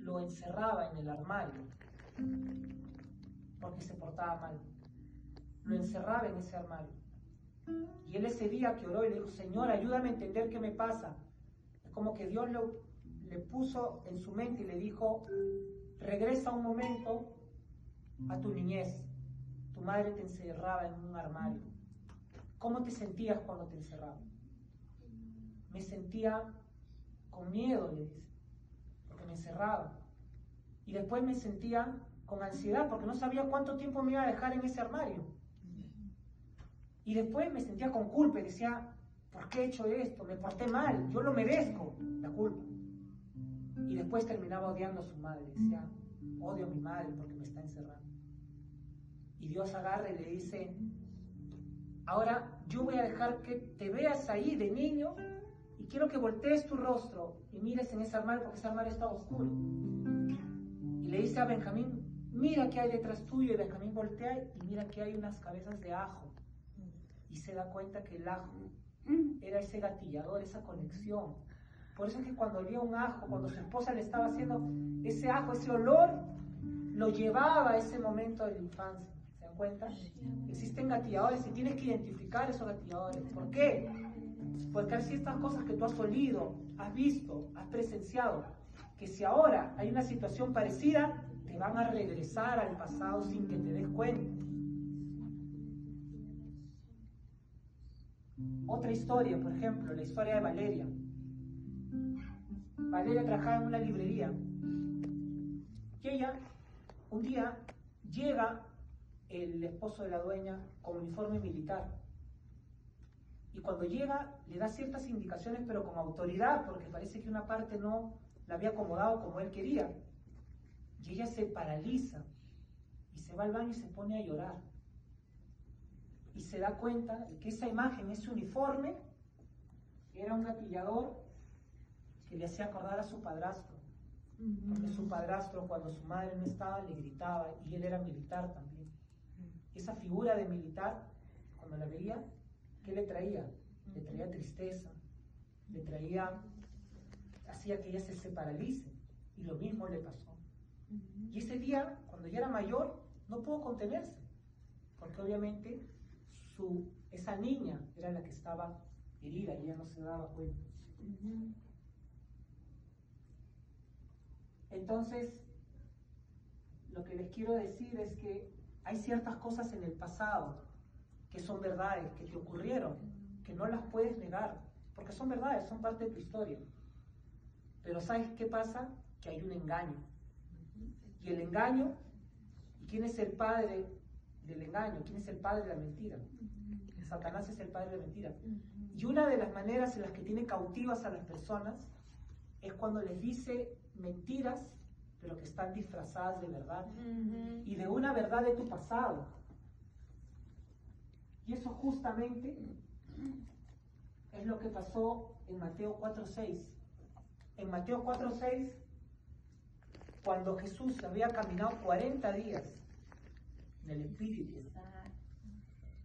lo encerraba en el armario porque se portaba mal. Lo encerraba en ese armario. Y él ese día que oró y le dijo, Señor, ayúdame a entender qué me pasa. Es como que Dios le puso en su mente y le dijo, regresa un momento a tu niñez. Tu madre te encerraba en un armario. ¿Cómo te sentías cuando te encerraba? Me sentía con miedo, le dice, porque me encerraba. Y después me sentía con ansiedad porque no sabía cuánto tiempo me iba a dejar en ese armario. Y después me sentía con culpa y decía, ¿por qué he hecho esto? Me porté mal, yo lo merezco, la culpa. Y después terminaba odiando a su madre, decía, odio a mi madre porque me está encerrando. Y Dios agarra y le dice, ahora yo voy a dejar que te veas ahí de niño y quiero que voltees tu rostro y mires en ese armario porque ese armario está oscuro. Y le dice a Benjamín, mira qué hay detrás tuyo. Y Benjamín voltea y mira que hay unas cabezas de ajo. Y se da cuenta que el ajo era ese gatillador, esa conexión. Por eso es que cuando olía un ajo, cuando su esposa le estaba haciendo ese ajo, ese olor, lo llevaba a ese momento de la infancia. ¿Se dan cuenta? Existen gatilladores y tienes que identificar esos gatilladores. ¿Por qué? Porque hay ciertas cosas que tú has olido, has visto, has presenciado, que si ahora hay una situación parecida, te van a regresar al pasado sin que te des cuenta. Otra historia, por ejemplo, la historia de Valeria. Valeria trabajaba en una librería y ella, un día, llega el esposo de la dueña con uniforme militar. Y cuando llega, le da ciertas indicaciones, pero con autoridad, porque parece que una parte no la había acomodado como él quería. Y ella se paraliza y se va al baño y se pone a llorar. Y se da cuenta de que esa imagen, ese uniforme, era un gatillador que le hacía acordar a su padrastro. Porque su padrastro, cuando su madre no estaba, le gritaba, y él era militar también. Esa figura de militar, cuando la veía, ¿qué le traía? Le traía tristeza, le traía, hacía que ella se paralice. Y lo mismo le pasó. Y ese día, cuando ella era mayor, no pudo contenerse. Porque obviamente esa niña era la que estaba herida y ella no se daba cuenta. Entonces, lo que les quiero decir es que hay ciertas cosas en el pasado que son verdades, que te ocurrieron, que no las puedes negar, porque son verdades, son parte de tu historia. Pero ¿sabes qué pasa? Que hay un engaño. Y el engaño, ¿quién es el padre del engaño? ¿Quién es el padre de la mentira? Satanás es el padre de la mentira. Y una de las maneras en las que tiene cautivas a las personas es cuando les dice mentiras, pero que están disfrazadas de verdad. Y de una verdad de tu pasado. Y eso justamente es lo que pasó en Mateo 4:6. En Mateo 4:6, cuando Jesús había caminado 40 días en el Espíritu,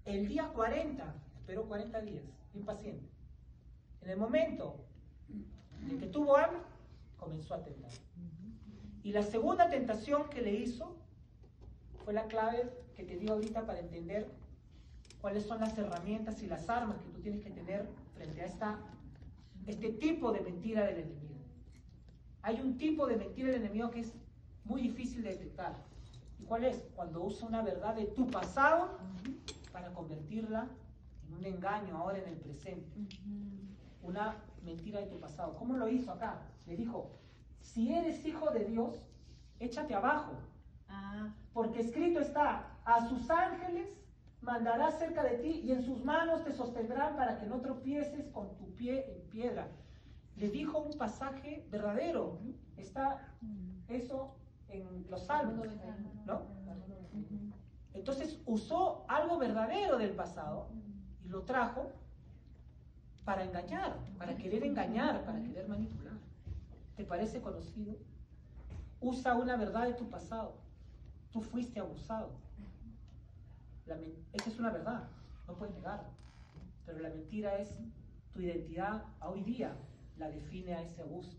el día 40, esperó 40 días, impaciente. En el momento en que tuvo hambre, comenzó a tentar. Y la segunda tentación que le hizo fue la clave que te di ahorita para entender cuáles son las herramientas y las armas que tú tienes que tener frente a este tipo de mentira del enemigo. Hay un tipo de mentira del enemigo que es muy difícil de detectar. ¿Y cuál es? Cuando usa una verdad de tu pasado para convertirla en un engaño ahora en el presente. Una mentira de tu pasado. ¿Cómo lo hizo acá? Le dijo, si eres hijo de Dios, échate abajo. Porque escrito está, a sus ángeles mandará cerca de ti y en sus manos te sostendrán para que no tropieces con tu pie en piedra. Le dijo un pasaje verdadero. Está eso en los Salmos, ¿no? Entonces usó algo verdadero del pasado y lo trajo para engañar, para querer manipular. ¿Te parece conocido? Usa una verdad de tu pasado. Tú fuiste abusado. Esa es una verdad, no puedes negarlo. Pero la mentira es tu identidad hoy día, la define a ese abuso.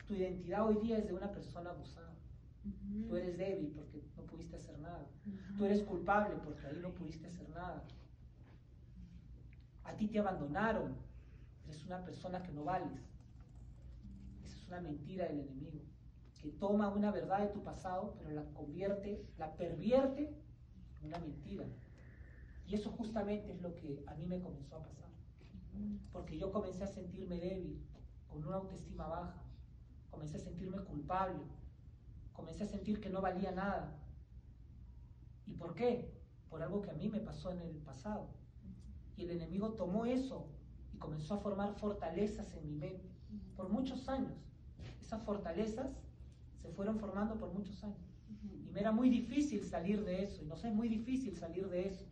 Tu identidad hoy día es de una persona abusada. Tú eres débil porque no pudiste hacer nada. Tú eres culpable porque ahí no pudiste hacer nada. A ti te abandonaron. Eres una persona que no vales. Esa es una mentira del enemigo, que toma una verdad de tu pasado, pero la pervierte en una mentira. Y eso justamente es lo que a mí me comenzó a pasar. Porque yo comencé a sentirme débil, con una autoestima baja. Comencé a sentirme culpable. Comencé a sentir que no valía nada. ¿Y por qué? Por algo que a mí me pasó en el pasado. Y el enemigo tomó eso y comenzó a formar fortalezas en mi mente por muchos años. Esas fortalezas se fueron formando por muchos años. Y me era muy difícil salir de eso. Y nos es muy difícil salir de eso.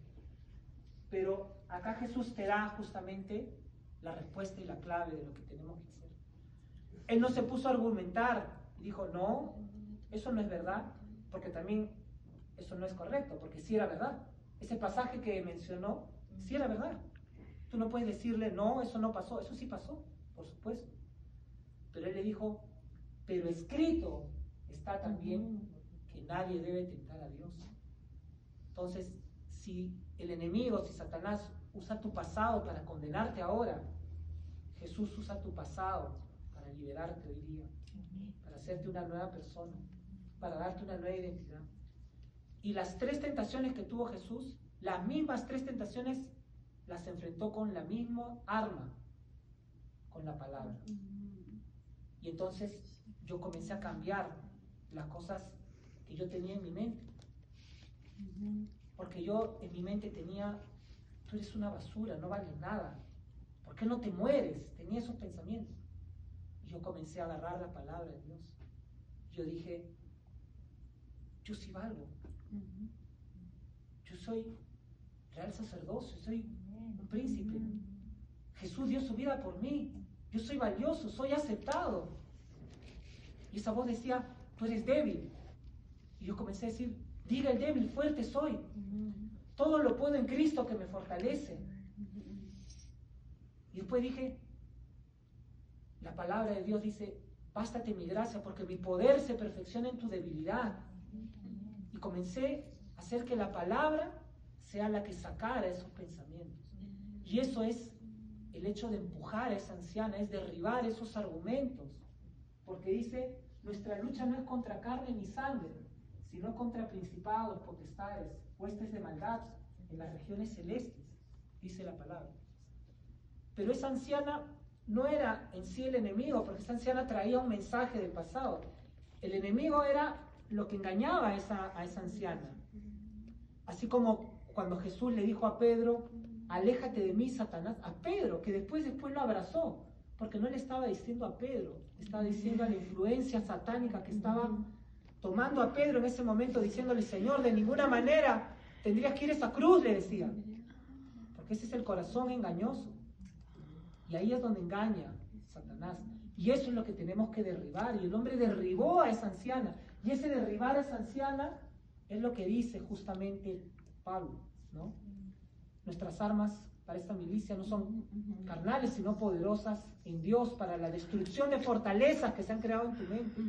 Pero acá Jesús te da justamente la respuesta y la clave de lo que tenemos que hacer. Él no se puso a argumentar. Dijo, no, eso no es verdad. Porque también eso no es correcto. Porque sí era verdad. Ese pasaje que mencionó, sí era verdad. Tú no puedes decirle, no, eso no pasó. Eso sí pasó, por supuesto. Pero él le dijo, pero escrito está también que nadie debe tentar a Dios. Entonces, si el enemigo, si Satanás usa tu pasado para condenarte ahora, Jesús usa tu pasado para liberarte hoy día, para hacerte una nueva persona, para darte una nueva identidad. Y las 3 tentaciones que tuvo Jesús, las mismas 3 tentaciones las enfrentó con la misma arma, con la palabra. Y entonces yo comencé a cambiar las cosas que yo tenía en mi mente. Porque yo en mi mente tenía, tú eres una basura, no vales nada. ¿Por qué no te mueres? Tenía esos pensamientos. Y yo comencé a agarrar la palabra de Dios. Yo dije, yo sí valgo. Yo soy real sacerdocio, soy un príncipe. Jesús dio su vida por mí. Yo soy valioso, soy aceptado. Y esa voz decía, tú eres débil. Y yo comencé a decir, diga el débil, fuerte soy. Todo lo puedo en Cristo que me fortalece. Y después dije, la palabra de Dios dice, bástate mi gracia porque mi poder se perfecciona en tu debilidad. Y comencé a hacer que la palabra sea la que sacara esos pensamientos. Y eso es el hecho de empujar a esa anciana, es derribar esos argumentos. Porque dice, nuestra lucha no es contra carne ni sangre, sino contra principados, potestades, huestes de maldad en las regiones celestes, dice la palabra. Pero esa anciana no era en sí el enemigo, porque esa anciana traía un mensaje del pasado. El enemigo era lo que engañaba a esa anciana. Así como cuando Jesús le dijo a Pedro, aléjate de mí, Satanás, a Pedro, que después lo abrazó, porque no le estaba diciendo a Pedro, le estaba diciendo a la influencia satánica que estaba tomando a Pedro en ese momento, diciéndole, Señor, de ninguna manera tendrías que ir a esa cruz, le decía, porque ese es el corazón engañoso, y ahí es donde engaña Satanás, y eso es lo que tenemos que derribar, y el hombre derribó a esa anciana, y ese derribar a esa anciana es lo que dice justamente Pablo, ¿no? Nuestras armas para esta milicia no son carnales, sino poderosas en Dios para la destrucción de fortalezas que se han creado en tu mente.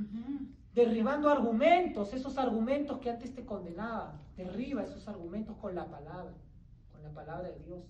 Derribando argumentos, esos argumentos que antes te condenaban. Derriba esos argumentos con la palabra de Dios.